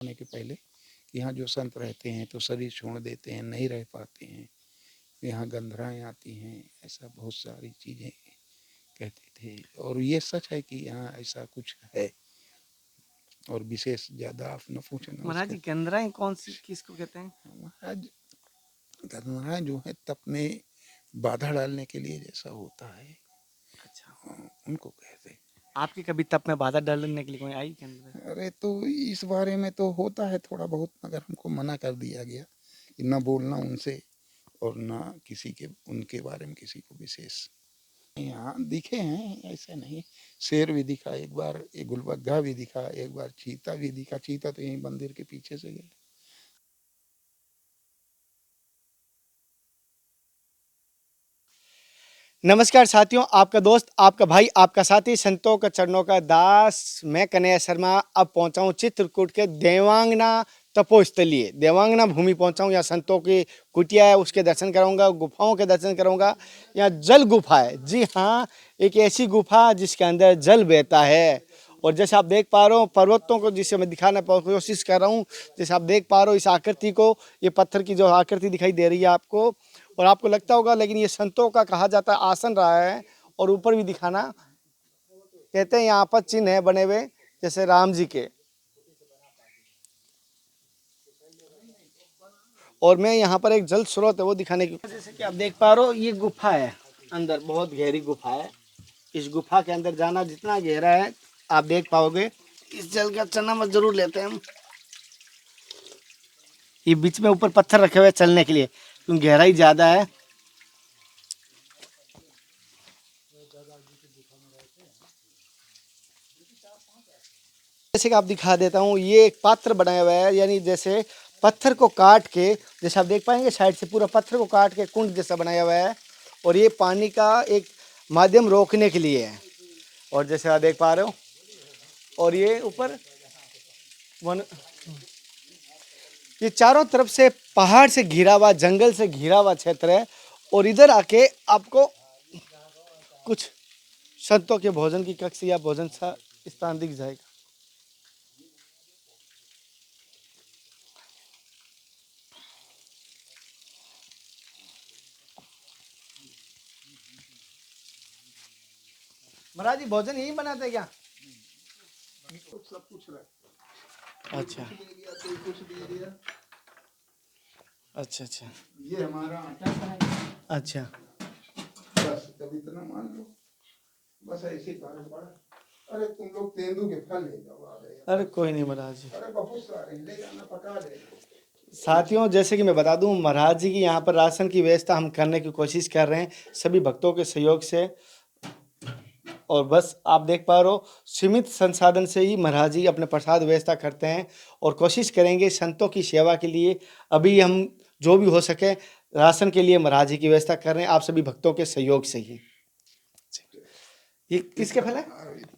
होने के पहले यहाँ जो संत रहते हैं तो शरीर छोड़ देते हैं, नहीं रह पाते हैं, यहाँ गंधराएँ आती हैं, ऐसा बहुत सारी चीज़ें कहते थे। और ये सच है कि यहाँ ऐसा कुछ है और विशेष ज़्यादा आप न पूछना। महाराज जी गंधराएं कौन सी किसको कहते हैं? महाराज गंधराएँ जो है तप में बाधा डालने के लिए जैसा होता है, अच्छा, उनको कहते हैं। आपकी कभी तप में बाधा डालने के लिए कोई आई गंधराएं? अरे तो इस बारे में तो होता है थोड़ा बहुत, मगर हमको मना कर दिया गया कि न बोलना उनसे और ना किसी के उनके बारे में किसी को विशेष। यहाँ दिखे हैं, ऐसा नहीं। शेर भी दिखा एक बार, एक गुलबग्गा भी दिखा एक बार, चीता भी दिखा। चीता तो यहीं मंदिर के पीछे से गया। नमस्कार साथियों, आपका दोस्त, आपका भाई, आपका साथी, संतों का चरणों का दास, मैं कन्हैया शर्मा अब पहुंचा हूं चित्रकूट के देवांगना तपोस्थलीय, देवांगना भूमि पहुंचा हूं। यहाँ संतों की कुटिया है, उसके दर्शन कराऊंगा, गुफाओं के दर्शन कराऊंगा। यहाँ जल गुफा है, जी हाँ, एक ऐसी गुफा जिसके अंदर जल बहता है। और जैसे आप देख पा रहे हो पर्वतों को, जिसे मैं दिखाना कोशिश कर रहा हूँ, जैसे आप देख पा रहे हो इस आकृति को, ये पत्थर की जो आकृति दिखाई दे रही है आपको, और आपको लगता होगा लेकिन ये संतों का कहा जाता है आसन रहा है। और ऊपर भी दिखाना कहते हैं, यहाँ पर चिन्ह है बने हुए जैसे राम जी के। और मैं यहाँ पर एक जल स्रोत है वो दिखाने की, जैसे कि आप देख पा रहे हो ये गुफा है, अंदर बहुत गहरी गुफा है। इस गुफा के अंदर जाना जितना गहरा है आप देख पाओगे। इस जल का चना जरूर लेते हैं हम। ये बीच में ऊपर पत्थर रखे हुए चलने के लिए, क्योंकि गहराई ज्यादा है। जैसे कि आप दिखा देता हूँ, ये एक पात्र बनाया हुआ है, यानी जैसे पत्थर को काट के, जैसे आप देख पाएंगे साइड से पूरा पत्थर को काट के कुंड जैसा बनाया हुआ है। और ये पानी का एक माध्यम रोकने के लिए है। और जैसे आप देख पा रहे हो, और ये ऊपर वन, ये चारों तरफ से पहाड़ से घिरा हुआ, जंगल से घिरा हुआ क्षेत्र है। और इधर आके आपको कुछ संतों के भोजन की कक्ष या भोजन सा स्थान दिख जाएगा। महाराज जी भोजन यही बनाते हैं क्या? सब कुछ अच्छा कुछ दे दिया। अच्छा अच्छा ये हमारा आटा है। अच्छा। बस कभी इतना मान लो, बस ऐसे कारण पड़ा। अरे तुम लोग तेंदू के फल ले जाओ, आ गए। अरे कोई नहीं महाराज जी। अरे बहुत सारे ले जाना, पका दे। साथियों, जैसे कि मैं बता दूं, महाराज जी की यहाँ पर राशन की व्यवस्था हम करने की कोशिश कर रहे हैं सभी भक्तों के सहयोग से। और बस आप देख पा रहे हो सीमित संसाधन से ही महाराज जी अपने प्रसाद व्यवस्था करते हैं। और कोशिश करेंगे संतों की सेवा के लिए, अभी हम जो भी हो सके राशन के लिए महाराज जी की व्यवस्था कर रहे हैं, आप सभी भक्तों के सहयोग से ही। ये किसके फल है?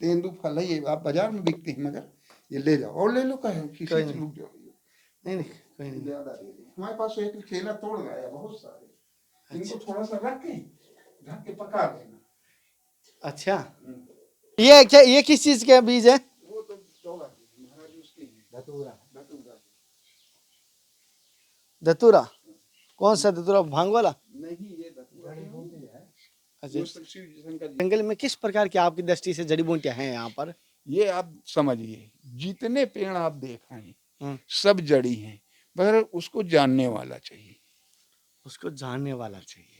तेंदू फल है, ये आप बाजार में बिकते हैं, मगर ये ले जाओ और ले लो। कहे किसी कोई से नहीं। रुक जाओ। नहीं नहीं कोई नहीं। ज्यादा दे दे। हमारे पास एक केला तोड़ लाया, बहुत सारे। इनको थोड़ा सा रख के ढक के पका देना। अच्छा, ये क्या, ये किस चीज के बीज है? वो तो तोड़ा महाराज उसकी धतूरा। धतूरा धतूरा? कौन सा धतूरा, भांग वाला? नहीं, ये धतूरा है। अच्छा, शिव शंकर जी। जंगल में किस प्रकार की आपकी दृष्टि से जड़ी बूटियां हैं यहाँ पर? ये आप समझिए, जितने पेड़ आप देख आए सब जड़ी हैं, पर उसको जानने वाला चाहिए। उसको जानने वाला चाहिए।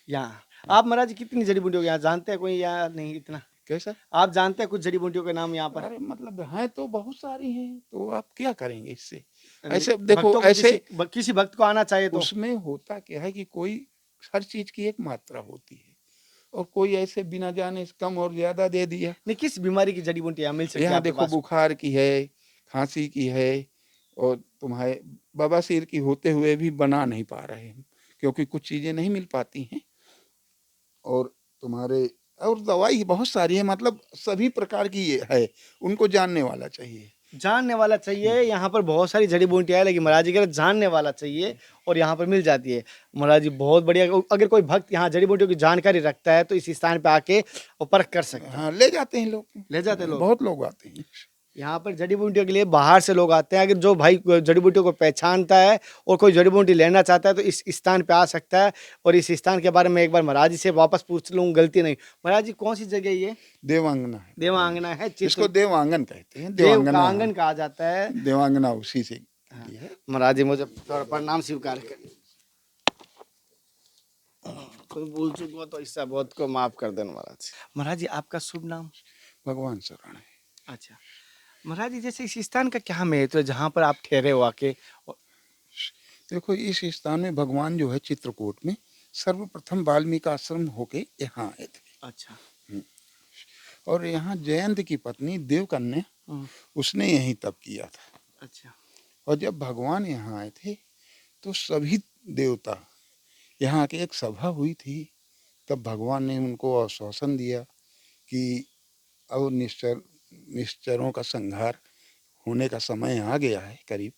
यहाँ आप महाराज कितनी जड़ी बूटियों को यहाँ जानते हैं कोई या नहीं? इतना कैसा? आप जानते हैं कुछ जड़ी बूटियों के नाम यहाँ पर? अरे मतलब हैं तो बहुत सारी हैं, तो आप क्या करेंगे इससे? ऐसे देखो, भक्तों को ऐसे किसी भक्त को आना चाहिए तो उसमें होता क्या है कि कोई हर चीज की एक मात्रा होती है, और कोई ऐसे बिना जाने कम और ज्यादा दे दिया। नहीं, किस बीमारी की जड़ी बूटियाँ मिल सकती है यहाँ आपके देखो, पास? बुखार की है, खांसी की है, और तुम्हारे बवासीर की होते हुए भी बना नहीं पा रहे हैं, क्योंकि कुछ चीजें नहीं मिल पाती हैं। और तुम्हारे और दवाई बहुत सारी है, मतलब सभी प्रकार की ये है, उनको जानने वाला चाहिए। जानने वाला चाहिए। यहाँ पर बहुत सारी जड़ी बूटियाँ है, लेकिन महाराज जी कह रहे जानने वाला चाहिए, और यहाँ पर मिल जाती है। महाराज जी बहुत बढ़िया। अगर कोई भक्त यहाँ जड़ी बूटियों की जानकारी रखता है तो इस स्थान पे आके वो परख कर सकता है। हाँ, ले जाते हैं लोग, ले जाते लोग। बहुत लोग आते हैं। यहाँ पर जड़ी बूटियों के लिए बाहर से लोग आते हैं। अगर जो भाई जड़ी बूटियों को पहचानता है और कोई जड़ी बूटी लेना चाहता है तो इस स्थान पे आ सकता है। और इस स्थान के बारे में एक बार महाराज जी से वापस पूछ लूँ, गलती नहीं। महाराज जी कौन सी जगह है ये? देवांगना है। देवांगना है, इसको चित्र देवांगन कहते हैं, देव का देवांगना। आंगन कहा जाता है। देवांगना उसी से हाँ, ली है। महाराज जी मुझे थोड़ा प्रणाम स्वीकार करें। कोई भूल चूक हो तो इससे बहुत को माफ कर देना महाराज जी। महाराज जी आपका शुभ नाम? भगवान शरण है। अच्छा महाराज जी, जैसे इस स्थान का क्या महत्व है जहाँ पर आप ठहरे हो आके? देखो इस स्थान में भगवान जो है चित्रकूट में सर्वप्रथम वाल्मीकि आश्रम होके यहाँ आए थे। अच्छा। और यहाँ जयंत की पत्नी देवकन्या, उसने यहीं तप किया था। अच्छा। और जब भगवान यहाँ आए थे तो सभी देवता यहाँ की एक सभा हुई थी। तब भगवान ने उनको आश्वासन दिया कि अब निश्चरों का संहार होने का समय आ गया है करीब।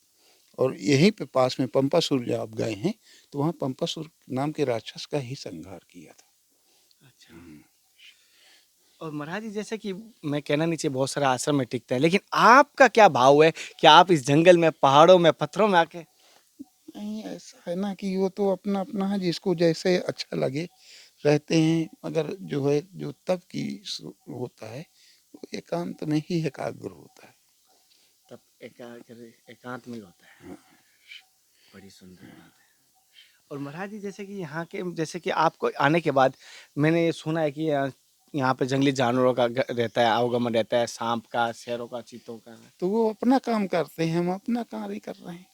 और यहीं पे पास में पंपासुर जब आप गए हैं तो वहाँ पंपासुर नाम के राक्षस का ही संहार किया था। अच्छा। और महाराज जी जैसे कि मैं कहना नहीं चाहिए बहुत सारा आश्रम में टिकता है, लेकिन आपका क्या भाव है कि आप इस जंगल में, पहाड़ों में, पत्थरों में आके? नहीं, ऐसा है ना कि वो तो अपना अपना है, जिसको जैसे अच्छा लगे रहते हैं। मगर जो है जो तप की होता है वो एकांत में ही एकाग्र होता है। तब एकांत में होता है। बड़ी सुंदर बात है। और महाराज जी जैसे कि यहाँ के, जैसे कि आपको आने के बाद मैंने ये सुना है कि यहाँ पे जंगली जानवरों का रहता है, आवागमन रहता है, सांप का, शेरों का, चीतों का। तो वो अपना काम करते हैं, हम अपना कार्य कर रहे हैं।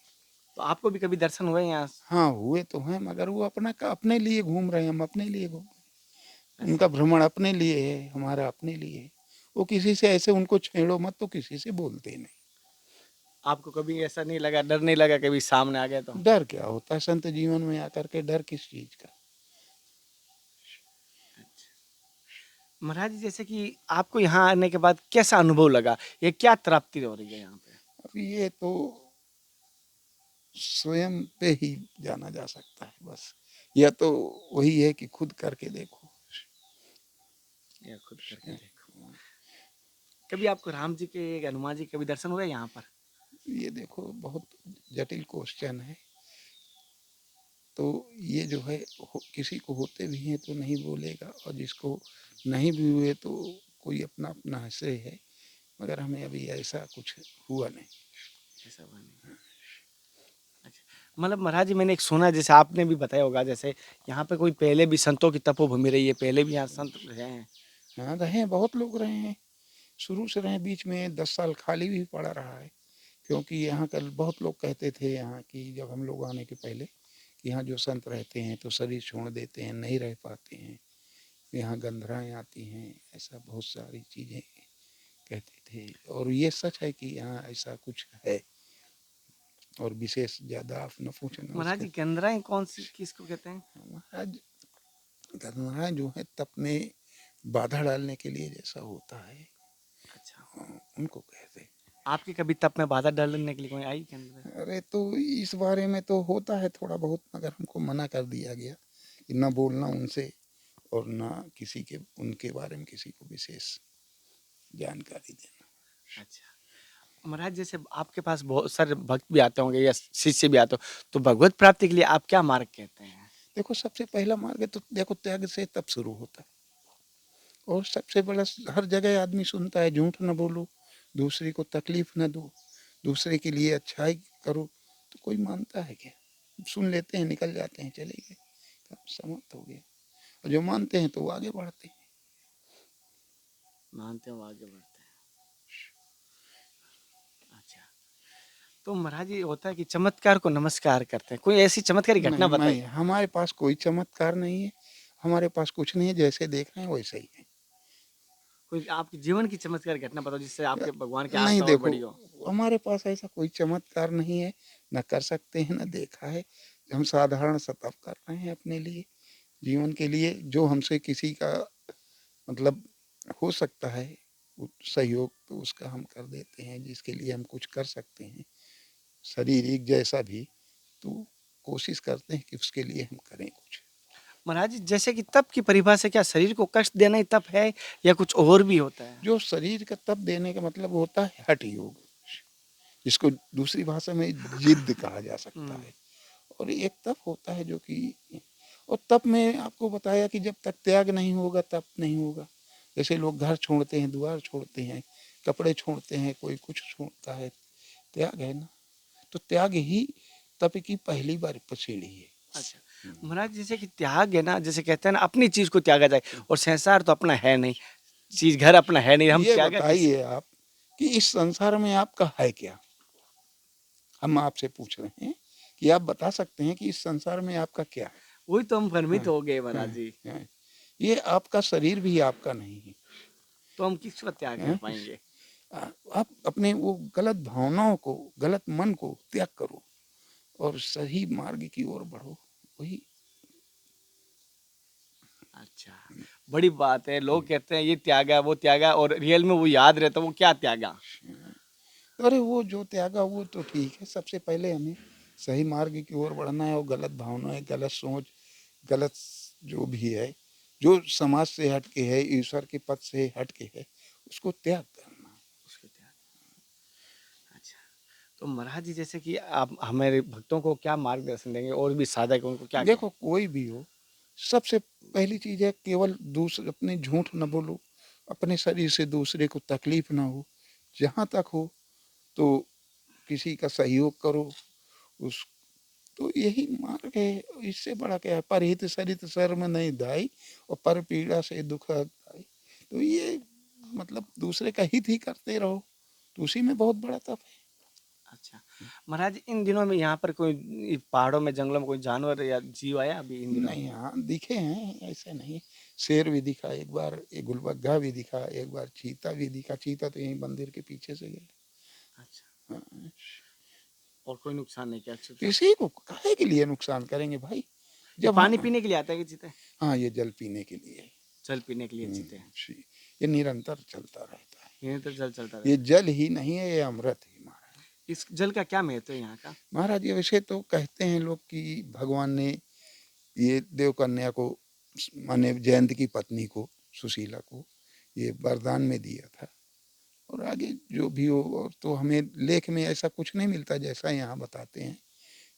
तो आपको भी कभी दर्शन हुए यहाँ? हाँ हुए तो हैं, मगर वो अपने लिए घूम रहे हैं, हम अपने लिए घूम रहे हैं। ऐसा उनका भ्रमण अपने लिए है, हमारा अपने लिए है। वो किसी से ऐसे उनको छेड़ो मत, तो किसी से बोलते नहीं। आपको कभी ऐसा नहीं लगा, डर नहीं लगा कभी सामने आ गए तो? डर क्या होता है संत जीवन में आकर के, डर किस चीज का। महाराज जी जैसे कि आपको यहाँ आने के बाद कैसा अनुभव लगा, ये क्या तृप्ति हो रही है यहाँ पे? अब ये तो स्वयं पे ही जाना जा सकता है बस। या तो वही है कि खुद करके देखो। या खुद करके देखो। कभी आपको राम जी के, हनुमान जी के कभी दर्शन हुए यहाँ पर? ये देखो बहुत जटिल क्वेश्चन है। तो ये जो है किसी को होते भी हैं तो नहीं बोलेगा, और जिसको नहीं भी हुए तो कोई अपना अपना आश्रय है। मगर हमें अभी ऐसा कुछ हुआ नहीं। ऐसा हुआ नहीं। अच्छा, मतलब महाराज जी मैंने एक सुना है, जैसे आपने भी बताया होगा, जैसे यहाँ पे कोई पहले भी संतों की तपोभूमि रही है, पहले भी यहाँ संत रहे हैं। हाँ रहे हैं, बहुत लोग रहे हैं, शुरू से रहे। बीच में 10 साल खाली भी पड़ा रहा है, क्योंकि यहाँ कल बहुत लोग कहते थे यहाँ की, जब हम लोग आने के पहले, कि यहाँ जो संत रहते हैं तो शरीर छोड़ देते हैं, नहीं रह पाते हैं, यहाँ गंधराएँ आती हैं, ऐसा बहुत सारी चीज़ें कहते थे। और ये सच है कि यहाँ ऐसा कुछ है। और विशेष ज़्यादा आप न पूछना महाराज उसका। जी गंधराएं कौन सी, किसको कहते हैं? महाराज गंधराएँ जो है तप में बाधा डालने के लिए जैसा होता है, अच्छा। उनको कहते हैं। आपके कभी तप में बाधा डालने के लिए कोई आई क्या अंदर? अरे तो इस बारे में तो होता है थोड़ा बहुत, मगर हमको मना कर दिया गया कि न बोलना उनसे, और न किसी के उनके बारे में किसी को विशेष जानकारी देना। अच्छा महाराज, जैसे आपके पास बहुत सारे भक्त भी आते होंगे या शिष्य भी आते हो, तो भगवत प्राप्ति के लिए आप क्या मार्ग कहते हैं? देखो सबसे पहला मार्ग है तो देखो त्याग से तब शुरू होता है। और सबसे बड़ा, हर जगह आदमी सुनता है झूठ न बोलो, दूसरे को तकलीफ न दो, दूसरे के लिए अच्छाई करो। तो कोई मानता है क्या? सुन लेते हैं, निकल जाते हैं, चले गए, काम समाप्त हो गया। और जो मानते हैं तो वो आगे बढ़ते हैं। मानते हो आगे बढ़ते हैं। अच्छा, तो महाराज ये होता है कि चमत्कार को नमस्कार करते हैं, कोई ऐसी चमत्कारी घटना नहीं नहीं, बताइए। हमारे पास कोई चमत्कार नहीं है, हमारे पास कुछ नहीं है, जैसे देख रहे हैं वैसे ही है। कोई आपके जीवन की चमत्कार घटना बताओ जिससे आपके भगवान की नहीं आस्था और देखो, बड़ी हो। हमारे पास ऐसा कोई चमत्कार नहीं है, न कर सकते हैं, न देखा है। हम साधारण सा तप कर रहे हैं अपने लिए, जीवन के लिए। जो हमसे किसी का मतलब हो सकता है सहयोग, तो उसका हम कर देते हैं। जिसके लिए हम कुछ कर सकते हैं शारीरिक जैसा भी, तो कोशिश करते हैं कि उसके लिए हम करें कुछ। महाराज जी जैसे कि तप की परिभाषा क्या शरीर को कष्ट देना ही तप है या कुछ और भी होता है? जो शरीर का तप देने का मतलब होता है हठ योग, जिसको दूसरी भाषा में जिद्द कहा जा सकता है। और एक तप होता है जो कि, और तप में आपको बताया कि जब तक त्याग नहीं होगा तप नहीं होगा। जैसे लोग घर छोड़ते हैं, द्वार छोड़ते हैं, कपड़े छोड़ते हैं, कोई कुछ छोड़ता है, त्याग है ना। तो त्याग ही तप की पहली बार सीढ़ी है। अच्छा महाराज जैसे कि त्याग है ना, जैसे कहते हैं ना अपनी चीज को त्यागा जाए, और संसार तो अपना है नहीं, चीज घर अपना है नहीं, हम ये त्यागा किसे? बताइए आप कि इस संसार में आपका है क्या? हम आपसे पूछ रहे हैं कि आप बता सकते हैं कि इस संसार में आपका क्या है? वही तो हम भ्रमित हाँ, हो गए महाराज हाँ, जी। हाँ। ये आपका शरीर भी आपका नहीं है। तो हम किस पर त्याग कर हाँ? पाएंगे? आप अपने वो गलत भावनाओं को, गलत मन को त्याग करो और सही मार्ग की ओर बढ़ो। वही अच्छा, बड़ी बात है। लोग कहते हैं ये त्यागा वो त्यागा, और रियल में वो याद रहता है वो क्या त्यागा। अरे वो जो त्यागा वो तो ठीक है। सबसे पहले हमें सही मार्ग की ओर बढ़ना है और गलत भावनाएं, गलत सोच, गलत जो भी है, जो समाज से हट के है, ईश्वर के पथ से हट के है, उसको त्याग करना है। उसको त्याग। अच्छा, तो महाराज जी जैसे कि आप हमारे भक्तों को क्या मार्गदर्शन देंगे, और भी साधक हैं, उनको क्या कहें? देखो कोई भी हो, सबसे पहली चीज है केवल दूसरे अपने झूठ न बोलो, अपने शरीर से दूसरे को तकलीफ ना हो। जहाँ तक हो तो किसी का सहयोग करो। उस तो यही मार्ग है। इससे बड़ा क्या है? परहित सरित सर्व नहीं दाई और पर पीड़ा से दुख दाई। तो ये मतलब दूसरे का हित ही करते रहो, तो उसी में बहुत बड़ा तप है। अच्छा महाराज इन दिनों में यहाँ पर कोई पहाड़ों में जंगलों में कोई जानवर या जीव आया अभी इन दिनों? नहीं, हाँ दिखे हैं, ऐसे नहीं। शेर भी दिखा एक बार, एक गुलबग्गा भी दिखा एक बार, चीता भी दिखा। चीता तो यहीं मंदिर के पीछे से गया। अच्छा, हाँ, और कोई नुकसान नहीं किया? अच्छा, किसी को काहे के लिए नुकसान करेंगे भाई? ये जब पानी हम, पीने के लिए आता है कि चीते? हाँ ये जल पीने के लिए है। जल पीने के लिए चीते हैं? ये निरंतर चलता रहता है। ये तो जल चलता ये रहता है। जल ही नहीं है, ये अमृत है महाराज। इस जल का क्या महत्व है यहाँ का? महाराज ये वैसे तो कहते हैं लोग कि भगवान ने ये देवकन्या को, माने जयंत की पत्नी को, सुशीला को, ये वरदान में दिया था। और आगे जो भी हो, और तो हमें लेख में ऐसा कुछ नहीं मिलता जैसा यहाँ बताते हैं।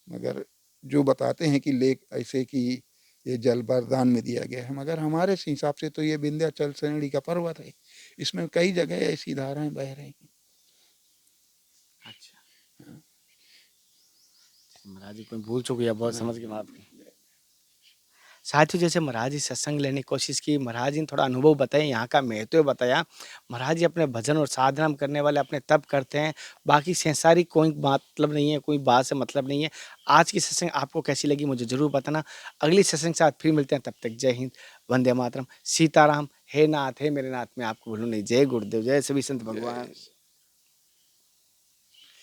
मगर जो बताते हैं कि लेख ऐसे कि ये जल वरदान में दिया गया है, मगर हमारे हिसाब से तो ये विंध्याचल श्रेणी का पर्वत है। इसमें कई जगह ऐसी धाराएं बह रही हैं। अच्छा महाराज जी कोई भूल चुक गया, बहुत समझ के माफ। साथियों जैसे महाराज जी सत्संग लेने की कोशिश की, महाराज जी ने थोड़ा अनुभव बताया, यहाँ का महत्व बताया। महाराज जी अपने भजन और साधना करने वाले अपने तप करते हैं, बाकी संसारिक कोई मतलब नहीं है, कोई बात से मतलब नहीं है। आज की सत्संग आपको कैसी लगी मुझे जरूर बताना। अगली सत्संग के साथ फिर मिलते हैं, तब तक जय हिंद, वंदे मातरम, सीताराम। हे नाथ, हे मेरे नाथ, मैं आपको भूलूं नहीं। जय गुरुदेव, जय सभी संत भगवान।